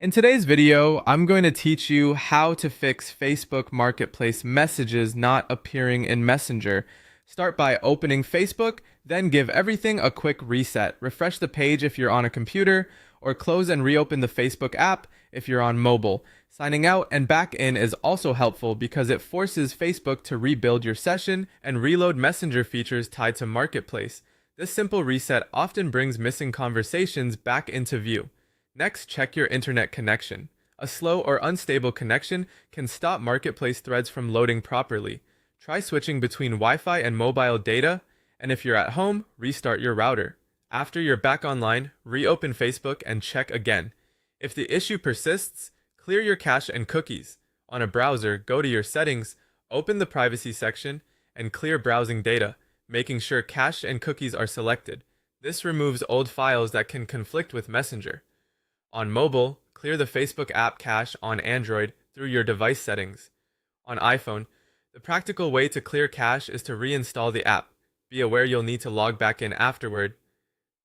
In today's video, I'm going to teach you how to fix Facebook Marketplace messages not appearing in Messenger. Start by opening Facebook, then give everything a quick reset. Refresh the page if you're on a computer, or close and reopen the Facebook app if you're on mobile. Signing out and back in is also helpful because it forces Facebook to rebuild your session and reload Messenger features tied to Marketplace. This simple reset often brings missing conversations back into view. Next, check your internet connection. A slow or unstable connection can stop Marketplace threads from loading properly. Try switching between Wi-Fi and mobile data, and if you're at home, restart your router. After you're back online, reopen Facebook and check again. If the issue persists, clear your cache and cookies. On a browser, go to your settings, open the privacy section, and clear browsing data, making sure cache and cookies are selected. This removes old files that can conflict with Messenger. On mobile, clear the Facebook app cache on Android through your device settings. On iPhone, the practical way to clear cache is to reinstall the app. Be aware you'll need to log back in afterward.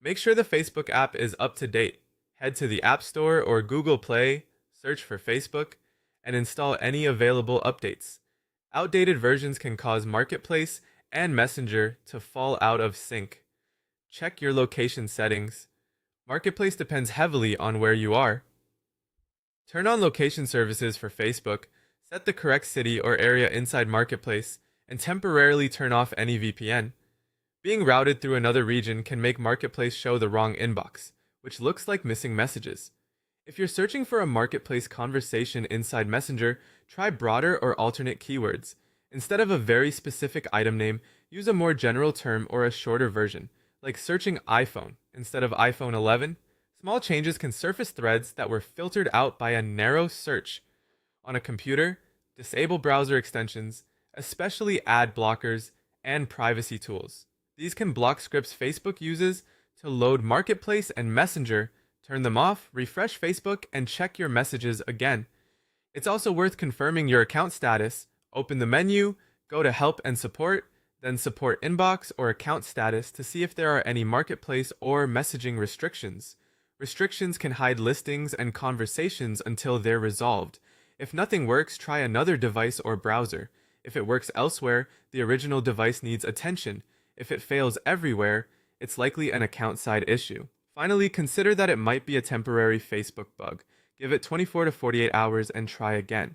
Make sure the Facebook app is up to date. Head to the App Store or Google Play, search for Facebook, and install any available updates. Outdated versions can cause Marketplace and Messenger to fall out of sync. Check your location settings. Marketplace depends heavily on where you are. Turn on location services for Facebook, set the correct city or area inside Marketplace, and temporarily turn off any VPN. Being routed through another region can make Marketplace show the wrong inbox, which looks like missing messages. If you're searching for a Marketplace conversation inside Messenger, try broader or alternate keywords. Instead of a very specific item name, use a more general term or a shorter version, like searching iPhone instead of iPhone 11. Small changes can surface threads that were filtered out by a narrow search. On a computer, disable browser extensions, especially ad blockers and privacy tools. These can block scripts Facebook uses to load Marketplace and Messenger. Turn them off, refresh Facebook, and check your messages again. It's also worth confirming your account status. Open the menu, go to Help and Support, then Support Inbox or Account Status to see if there are any Marketplace or messaging restrictions. Restrictions can hide listings and conversations until they're resolved. If nothing works, try another device or browser. If it works elsewhere, the original device needs attention. If it fails everywhere, it's likely an account-side issue. Finally, consider that it might be a temporary Facebook bug. Give it 24 to 48 hours and try again.